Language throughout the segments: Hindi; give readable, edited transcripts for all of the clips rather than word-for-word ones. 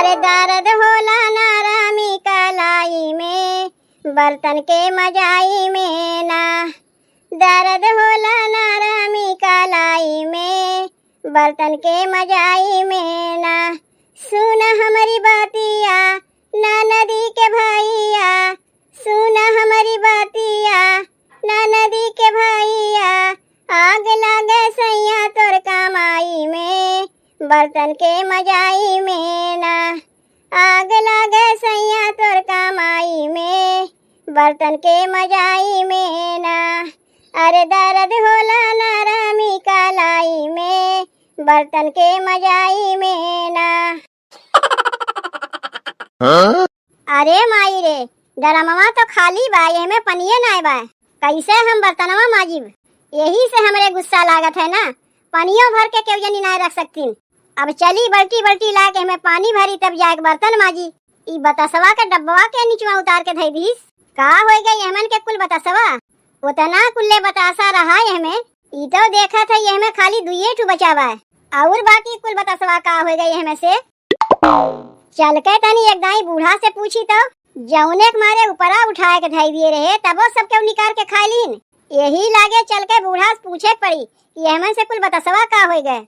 अरे दर्द होला नारामी कलाई में, बर्तन के मजाई में ना। दर्द होला नारामी कलाई में, बर्तन के मजाई में ना। सुन हमारी बातिया ना नदी के भैया, सुन हमारी बातिया ना नदी के भैया। आग लागे सैया तोर कमाई में, बर्तन के मजाई में ना। आग लागे सैया तोर कमाई में, बर्तन के मजाई में ना। अरे दर्द होला नारामी कलाई में, बर्तन के मजाई में ना। अरे माई रे, डरमवा तो खाली बा, ये में पनिये नाय बा, कैसे हम बर्तनवा माजिब? यही से हमरे गुस्सा लागत है ना। पनियों भर के क्यों जनी ना रख सकती। अब चली बल्टी बल्टी ला के हमें पानी भरी तब जाके बर्तन माजी। ई बतासवा के डब्बवा के नीचवा उतार के धई दीस। का हो गई हमन के कुल बतासवा? उतना कुल्ले बतासा रहा है हमें। ई तो देखा था ये हमें खाली दुइये ठू बचावा है, और बाकी कुल बतासवा का हो गई हमें से। चल के तनी एक दाई बूढ़ा से पूछी तो जौने के मारे ऊपरा उठाए के धई दिए रहे तब वो सब क्यों निकाल के खा लीन। यही लागे चल के बूढ़ा से पूछे पड़ी कि हमन से कुल बतासवा का हो गए।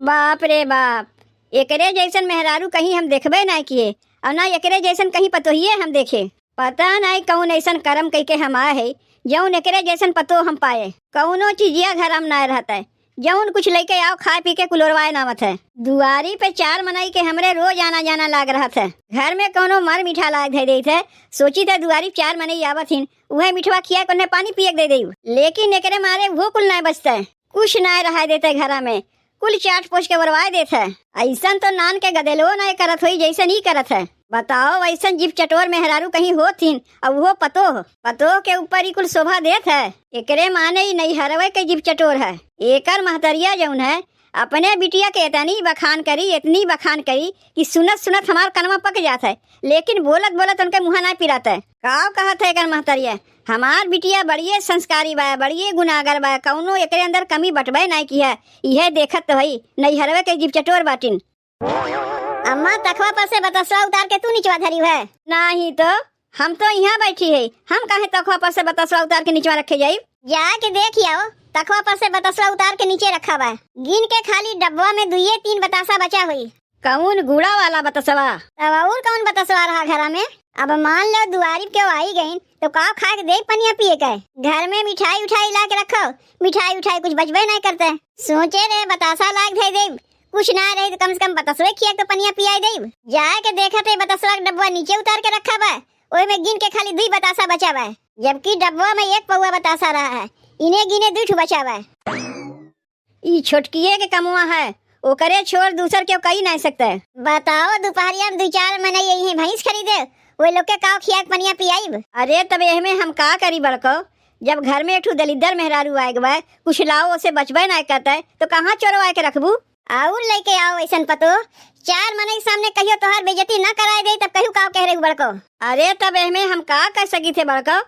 बाप रे बाप, एकरे जैसन मेहरारू कहीं हम देखबे ना किए, और ना एकरे जैसन कहीं पतोहिए हम देखे। पता नहीं कौन ऐसन कर्म कई के हम आए है जौन एकरे जैसन पतो हम पाए। कौनो चीजिया घर हम ना रहता है जौन कुछ लेके आओ खा पी के कुलोरवाए नामत है। दुआरी पे 4 मनाई के हमरे रोज आना जाना लाग रहा था। घर में कोनो मर मीठा लाग दे रही थे। सोची थे दुआरी 4 मनई आवत हिन, वह मिठवा खिया को पानी पिए दे दी, लेकिन एकरे मारे वो कुल ना बचता है, कुछ ना रहा देते घर में, कुल चाट पोछ के बरवाए देते है। ऐसा तो नान के गदेलो ना करत हुई जैसे नहीं करत है। बताओ ऐसा जीप चटोर मेहरारू कहीं होथिन और वो पतो के ऊपर ही कुल शोभा देत है। एकरे माने ही नहीं हरवे के जीप चटोर है। एकर महतरिया जौन है अपने बिटिया के इतनी बखान करी कि सुनत सुनत हमार कनमा पक जाता है, लेकिन बोलत बोलत उनके मुँह ना पिराता है। का कहत है एकर महतरिया हमार बिटिया बड़िए संस्कारी बा, बड़िए गुनागर बा, कौनो एकरे अंदर कमी बटबे नहीं की है। यह देखत तो है नहीं हरवे के जीप चटोर बाटिन। अम्मा तखवा पर से बतासवा उतार के तू निचवा धरी है? नहीं तो हम तो यहाँ बैठी है, हम काहे तखवा पर से बतासवा उतार के नीचवा रखे जाई? जाके देख आओ, तखवा पर से बतासवा उतार के नीचे रखा बा। गिन के खाली डब्बा में 2-3 बतासा बचा हुई। कौन गुड़ा वाला बतासवा? अब और कौन बतासवा रहा घर में? अब मान लो दुआरी क्यों आई गई तो का खा के दे पनिया पिए के। घर में मिठाई उठाई ला के रखो, मिठाई उठाई कुछ बचबे नहीं करते। सोचे रे बतासा लाग दे दे, कुछ ना रहे तो कम से कम बतासवे खिया तो पनिया पियाई दे। जाए के देखा थे बतासवा के डब्बा नीचे उतार के रखा बा, ओए में गिन के खाली 2 बतासा बचा बा, जबकि डब्बा में 1 पौवा बतासा रहा है। इन्हें गिने 2 ठू बचा बा। ई छोटकिए के कमुआ है, ओकरे छोड़ दूसर क्यों कही नहीं सकते। बताओ दोपहरिया में 2-4 महीने यही भैंस खरीदे, वो लोग के काव खिया पनिया पियाई। अरे तब एह में हम का करी बड़को, जब घर में एक दलिदर मेहरारू आए गए कुछ लाओ उसे बचबे नहीं करते तो कहाँ चोरवा के रखबू। और लेके आओ ऐसा पतो 4 महीने सामने कहियो तोहार बेइज्जती न कराए दे तब कहियो काव कह रहे बड़को। अरे तब एह में हम का कर सकी थे बड़को,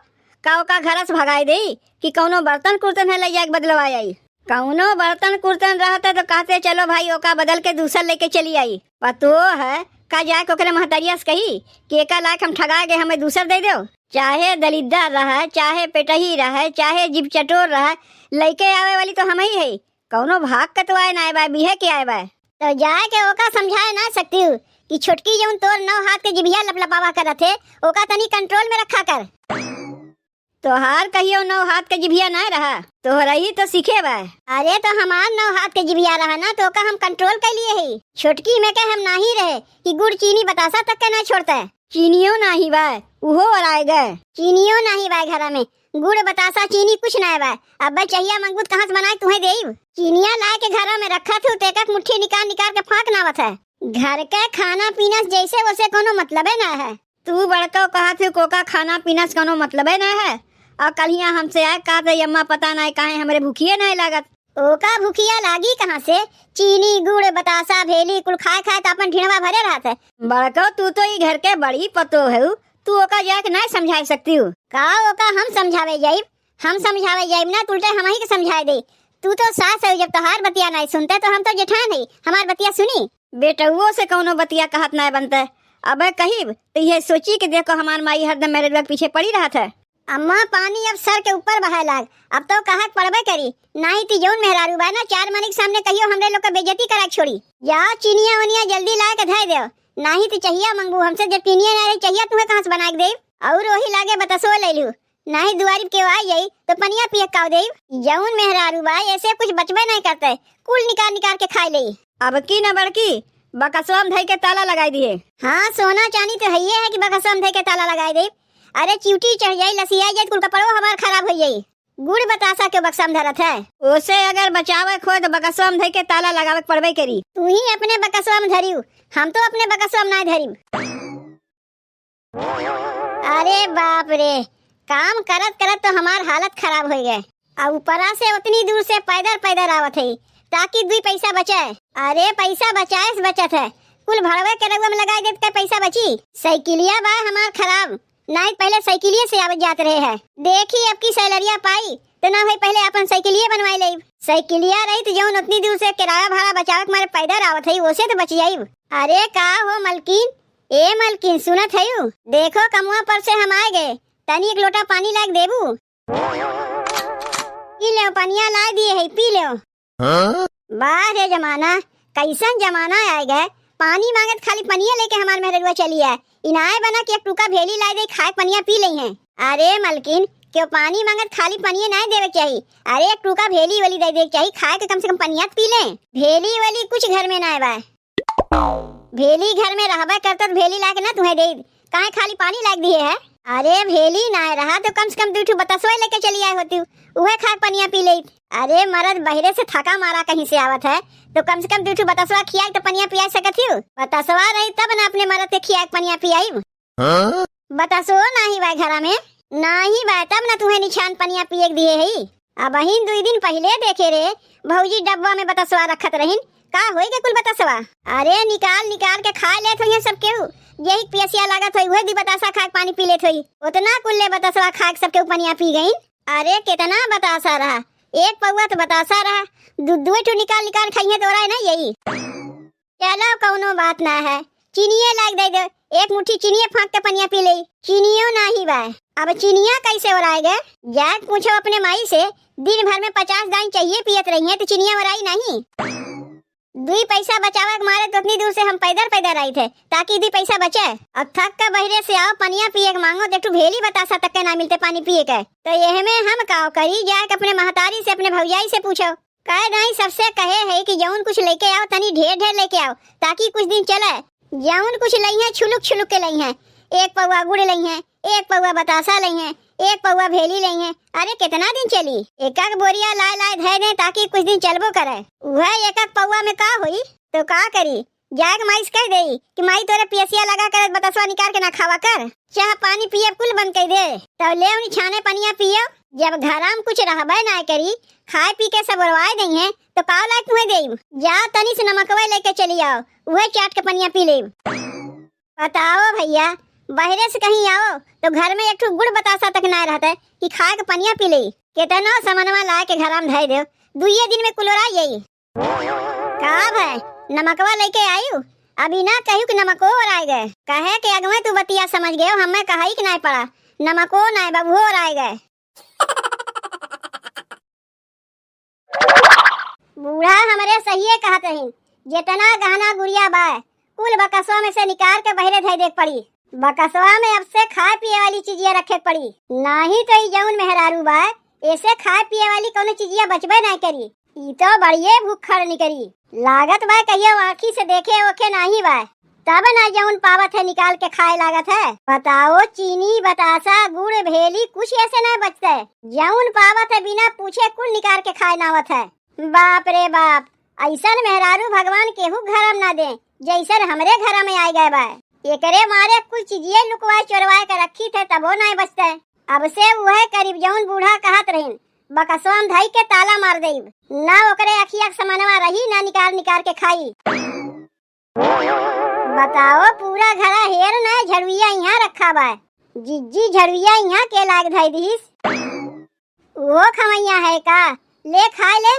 काव का घर से भगाई दे कि कौनो बर्तन कुर्तन है ले जाके बदलवा आई। कौनो बर्तन कुर्तन रहता तो कहते चलो भाई ओका बदल के दूसर लेके चली आई। पतो है का जाके ओकरे महतरिया से कही कि एका लायक हम ठगा गए, हमें दूसर दे दो। चाहे दलिद्दर रहे, चाहे पेटही रहे, चाहे जीभ चटोर रहे, लेके आवे वाली तो हम ही है। कौनो भाग के तो आए ना बा, बिहे के आए बा। तो जाए के ओका समझाए ना सकती हूँ कि छोटकी जौन तोर 9 हाथ के जिभिया लपलपावा करत है ओका तनी कंट्रोल में रखा कर। तोहार कहियो 9 हाथ के जिभिया ना रहा, तोहरा ही तो सीखे बा। अरे तो हमार 9 हाथ के जिभिया रहा ना तो ओका हम कंट्रोल कर लिए है। छोटकी में के हम नहीं रहे कि गुड़ चीनी बतासा तक के ना छोड़ता है। चीनियो नहीं बा, उहो और आए गए। चीनियो नहीं बा घर में, गुड़ बतासा चीनी कुछ ना बा। अब चाहिए मंगूत कहाँ से बनाए तुम्हें देव। चीनिया ला के घर में रखा थी तेका मुट्ठी निकाल निकाल के फाँक नावत है। घर का खाना पीना जैसे वैसे कोनो मतलब है ना है। तू बड़का कहा थे कोका खाना पीना से कोनो मतलब है ना है। और कल यहाँ हमसे आए कहा अम्मा पता नहीं काहे हमरे भूखिए नहीं लागत। ओका भूखिया लागी कहाँ से? चीनी गुड़ बतासा भेली कुल खाए खाए तो अपन ढिणवा भरे रहते। बड़का तू तो ये घर के बड़ी पतो है, तू ओका जाके नहीं समझा सकती हूँ का? ओका हम समझावे जाइब, हम समझावे जाइब ना, उल्टे हम ही के समझाए दे। तू तो सास है, जब तोहार बतिया नहीं सुनते तो हम तो जेठान है, हमार बतिया सुनी। बेटुओ से कौनो बतिया कहत ना बनता है। अब कहीब तो ये सोची कि देखो हमार माई हरदम मेरे लोग पीछे पड़ी रहा था। अम्मा पानी अब सर के ऊपर बहे लाग, अब तो कहत पड़बे करी। नहीं ती जौन मेहरारू बा ना चार मनी के सामने कहियो हमरे लोग का बेइज्जती करा छोड़ी। या चिनिया वनिया जल्दी ला के धय देओ, नहीं तो चाहिए मंगू हमसे। जब चिनिया ना रही चाहिए तुम्हें कहाँ से बना के देव। और वही लागे बतासो ले लू, नहीं दुआरी के आई यही तो पनिया पिए काव देव। जौन मेहरारू बा ऐसे कुछ बचबे नहीं करते, कुल निकाल निकाल के खाई ले। अब की न बड़की बकसवा में धई के ताला लगाई दिए। हाँ सोना चांदी तो है कि बकसवा में धई के ताला लगाई दे। अरे चिवटी चढ़ जाई लसिया जाए कुल कपड़ो हमार खराब हो जाई। गुड़ बतासा के बक्सा में धरत है, उसे अगर बचावे खो तो बकसवा में धई के ताला लगावे पड़बे करी। तू ही अपने बकसवा में धरियो, हम तो अपने बकसवा में नहीं धरियो। अरे बाप रे, काम करत करत तो हमार हालत खराब हो गए। अब ऊपरा से उतनी दूर से पैदल पैदल आवत है ताकि 2 पैसा बचाए। अरे पैसा बचाए से बचत है, कुल भड़वे के रगुआ में लगाई देत के पैसा बची। साइकिलिया बा हमार खराब, नहीं पहले साइकिलिया से आवत जात रहे है। देखी अब की सैलरिया पाई तो ना भाई पहले अपन साइकिलिया बनवाई ले। साइकिलिया रही तो जौन उतनी दूर से किराया भाड़ा बचावे मारे पैदल आवत है उसे तो बच जाई। अरे का हो मलकिन, ए मलकिन सुनत है यू? देखो कमुआ पर से हम आए गए, तनी एक लोटा पानी लाग देबू। पी ले, पनिया ला दिए है, पी ले। वाह रे जमाना, कैसन जमाना आ गए। पानी मांगत खाली पनिया लेके हमार मेहरुआ चली है। इनाए बना के एक टुका भेली ला दे, खाए पनिया पी ले हैं। अरे मलकिन क्यों पानी मांगत खाली पनिया नहीं देवे चाहिए। अरे एक टुका भेली वाली दे दे चाहिए, खाए के कम से कम पनिया पी ले। भेली वाली कुछ घर में ना बा, भेली घर में रहबे करता तो भेली ला के ना तुम्हें दे, काहे खाली पानी लाग दिए है। अरे भेली ना रहा तो कम से कम 2 बतासवा लेके चली आए होती, उहे खा पनिया पी ले। अरे मर्द बहरे से थका मारा कहीं से आवत है तो कम से कम 2 बतासवा खिया तो पनिया पिया सकत ही। बतासवा रही तब ना अपने मर्द के खिया पनिया पियाई। बतासो नहीं बा घरा में, नहीं बा तब ना तुम्हें निछान पनिया पिए दिए है। अब ही 2 दिन पहले देखे रे भौजी डब्बा में बतासवा रखत रहीन, का होई के कुल बतासवा। अरे निकाल निकाल के खा ले तो सब केहू, यही पियसिया लागत होई, वही दी बतासा खा के पानी पी लेत होई। उतना कुल्ले बतासवा खा के सब केहू पनिया पी गई। अरे कितना बतासा रहा, एक पौवा तो बतासा रहा, 2 निकाल निकाल खाइए तो रहा ना यही। चलो कौनो बात ना है, चीनिये लाग दे दो, एक मुट्ठी चीनिये फाँक के पनिया पी ले। चीनियो नहीं बा, अब चीनिया कैसे ओराएगा? जाके पूछो अपने माई से, दिन भर में 50 दान चाहिए पियत रही है तो चीनिया ओराई नहीं। 2 पैसा बचावे के मारे तो उतनी दूर से हम पैदल पैदल आई थे ताकि 2 पैसा बचे। अब थक के बहरे से आओ पनिया पिए के मांगो तो भेली बतासा तक के ना मिलते पानी पिए के, तो यह में हम काव करी जाके अपने महतारी से अपने भौजाई से पूछो। कहे नहीं सबसे कहे है कि जौन कुछ लेके आओ तनी ढेर ढेर लेके आओ ताकि कुछ दिन चले। जौन कुछ लई है छुलुक छुलुक के लई है, 1 पौवा गुड़ लई है, 1 पौवा बतासा लई है, 1 पौवा भेली लई है। अरे कितना दिन चली, एक बोरिया लाए लाए धय दे ताकि कुछ दिन चलबो करे। वह 1 पौवा में का हुई तो का करी, जाग माइस कह दे कि माई तोरे पियसिया लगा कर बतासवा निकाल के ना खावा कर, चाह पानी पिए कुल बंद कर दे तब ले उन्हीं छाने पनिया पियो। जब घरा में कुछ रहबे ना करी, खाए पी के सब उड़वाए दई है तो का लायक तुम्हें दे। जा तनी से नमकवा लेके चली आओ, वह चाट के पनिया पी ले। बताओ भैया, बहरे से कहीं आओ तो घर में एक ठो गुड़ बतासा तक ना रहता है कि खाए के पनिया पी ले। कितना सामानवा ला के घर में धय दो, 2 दिन में कुलोरा यही। का भाई नमकवा लेके आयु, अभी ना कहू कि नमको और आए गए, कहे के अगवे तू बतिया समझ गए, हमें कहा कि नहीं पड़ा, नमको नहीं बाबू और आए गए। बूढ़ा हमारे सही कहते हैं, जितना गहना गुड़िया बाय कुल बकसवा में से निकाल के बहरे धय देख पड़ी। बकसवा में अब से खाए पिए वाली चीजिया रखे पड़ी, नहीं तो ये जौन मेहरारू बाय ऐसे खाए पिए वाली कोनो चीजिया बचबे नहीं करी। ई तो बढ़िए भूखड़ निकरी लागत बाय, कहियो आँखी से देखे ओखे नहीं बाय, तब ना जौन पावत है निकाल के खाए लागत है। बताओ चीनी बतासा गुड़ भेली कुछ ऐसे नहीं बचते, जौन पावत है बिना पूछे कुल निकाल के खाए नावत है। बाप रे बाप, ऐसन मेहरारू भगवान केहू घर में ना दे जैसन हमरे घर में आ गए बा। एकरे मारे कुल चीजिए लुकवाए चोरवाए के रखी थे तबो नहीं बचते। अब से वह करीब जौन बूढ़ा कहत रहीन बकसवा में धई के ताला मार देब, ना ओकरे अखिया के समानवा रही ना निकाल निकाल के खाई। बताओ पूरा घरा हेर ना झड़ुइया यहाँ रखा बा, जिज्जी झड़ुइया यहाँ के लाग धई दीस। वो खमैया है का, ले खाए ले,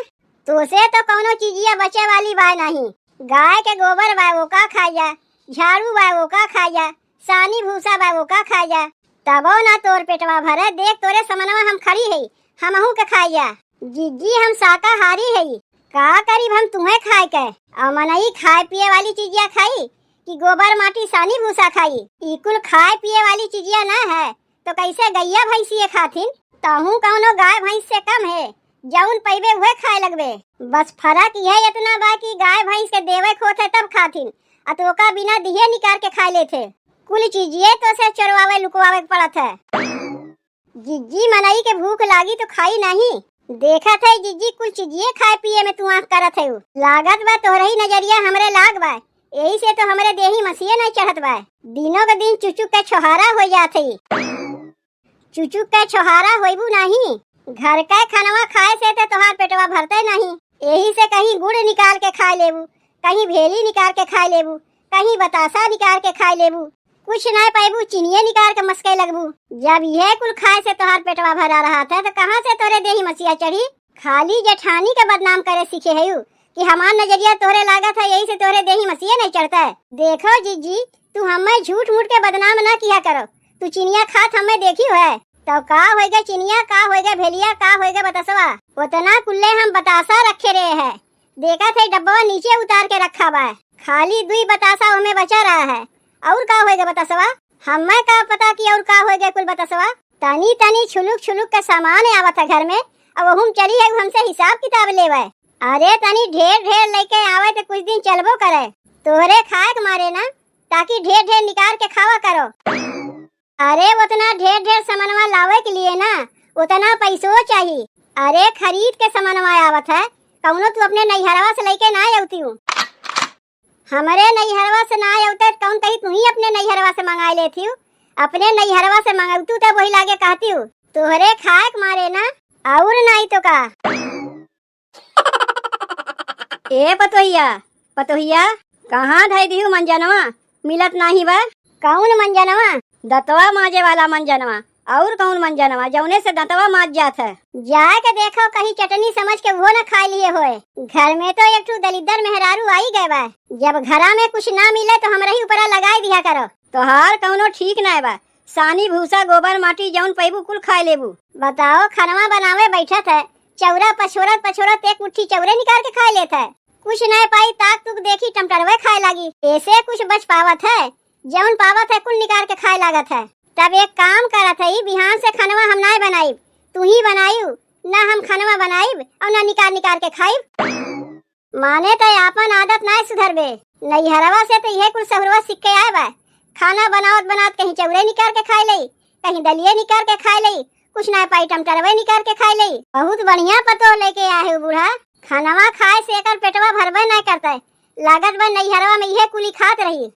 तो से तो कोनो चीजिया बचे वाली बा नहीं। गाय के गोबर बा वो का खा जा, झाड़ू बा वो का खा जा, सानी भूसा बा वो का खा जा, तबो ना तोर पेटवा भरे। देख तोरे समनवा हम खड़ी है, हमहू के खाई जा। जिज्जी हम शाकाहारी है, का करीब हम तुम्हें खाए के। और मनई खाए पिए वाली चीजिया खाई कि गोबर माटी सानी भूसा खाई? ई कुल खाए पिए वाली चीजिया ना है तो कैसे गैया भैंसिए खाथिन? तहू कौनो गाय भैंस से कम है, जौन पैबे हुए खाए लगबे। बस फर्क यह इतना बा कि गाय भैंस के देवे खोथे तब खाथिन, अतोका बिना दिए निकाल के खा लेथे। कुल चीजिए तो से चोरवावे लुकवावे पड़त है। जिज्जी मनई के भूख लागी तो खाई नहीं, देखत है जिज्जी कुल चीजिए खाए पिए में तू आँख करत है। लागत बा तोहरही नजरिया हमरे लाग बा, यही से तो हमरे देही मसीहे नहीं चढ़त बा। दिनों के दिन चुचुक के छोहारा हो जात है। चुचुक के छोहारा होइबू नहीं, घर का खानवा खाए से तो तोहार पेटवा भरते नहीं। यही से कहीं गुड़ निकाल के खा लेबू, कहीं भेली निकाल के खा लेबू, कहीं बतासा निकाल के खा लेबू, कुछ ना पाइबू चिनिये निकाल के मस्के लगबू। जब यह कुल खाए से तोहार पेटवा भरा रहा था तो कहाँ से तोरे देही मसीहा चढ़ी? खाली जेठानी के बदनाम करे सीखे है कि हमार नजरिया तोरे लागत है, यही से तोरे देही मसीहा नहीं चढ़ता है। देखो जिज्जी, तू हमें झूठ मूठ के बदनाम ना किया करो। तू चिनिया खात हमें देखी है तो का होएगा चिनिया, का होएगा भेलिया, का होएगा बतासवा? उतना कुल्ले हम बतासा रखे रहे हैं। देखा थे डब्बा नीचे उतार के रखा बा, खाली 2 बतासा हमें बचा रहा है। और का होएगा बतासवा? हमें का पता कि और का होएगा कुल बतासवा? तनी तनी छुलुक छुलुक का सामान आवत है घर में, अब हम चली है हमसे हिसाब किताब लेवे। अरे तनी ढेर ढेर लेके आवे तो कुछ दिन चलबो करे, तोहरे खाए के मारे ना, ताकि ढेर ढेर निकाल के खावा करो। अरे उतना ढेर ढेर सामानवा लावे के लिए ना उतना पैसो चाहिए। अरे खरीद के सामानवा आवत है, कौनो तू अपने नैहरवा से लेके ना आउती हूँ। हमारे नैहरवा से ना आउते कौन कही तू ही अपने नैहरवा से मंगा लेती हूँ। अपने नैहरवा से मंगातू तब वही लागे कहती हूँ तोहरे खाए के मारे ना, और नहीं तो का। ए पतोहिया, पतोहिया कहाँ धई दी मंजनवा? मिलत नहीं बा। कौन मंजनवा? दतवा माजे वाला मंजनवा। और कौन मंजनवा जौने से दतवा माज जात है? जाए के देखो कहीं चटनी समझ के वो न खा लिए होए। घर में तो एक ठू दलिद्दर मेहरारू आई गए बा, जब घरा में कुछ ना मिले तो हमरा ही ऊपर लगाई दिया करो। तोहार कौनो ठीक ना बा, सानी भूसा गोबर माटी जौन पैबू कुल खा लेबू। बताओ खनवा बनावे बैठत है, चौरा पछोरत पछोरत एक मुट्ठी चौरे निकाल के खा लेता है। कुछ नहीं पाई ताक तुक देखी टमटरवे खाए लगी। ऐसे कुछ बच पावत है, जौन पावत है कुल निकाल के खाए लागत है। तब एक काम करत है, बिहान से खनवा हम ना बनाई, तू ही बनायू ना, हम खनवा बनाईब और ना निकाल निकाल के खाईब। माने तो आपन आदत ना सुधरबे। नैहरवा से तो यह कुल सहुरवा सीख के आए बा। खाना बनावत बनावत कहीं चौरे निकाल के खाए लई, कहीं दलिये निकाल के खाए लई, कुछ ना पाई टमटरवे निकाल के खाए लई। बहुत बढ़िया पतो लेके आए हो बूढ़ा। खानवा खाए से एकर पेटवा भरबे नहीं करता है, लागत बा नैहरवा में यह कुली खात रही।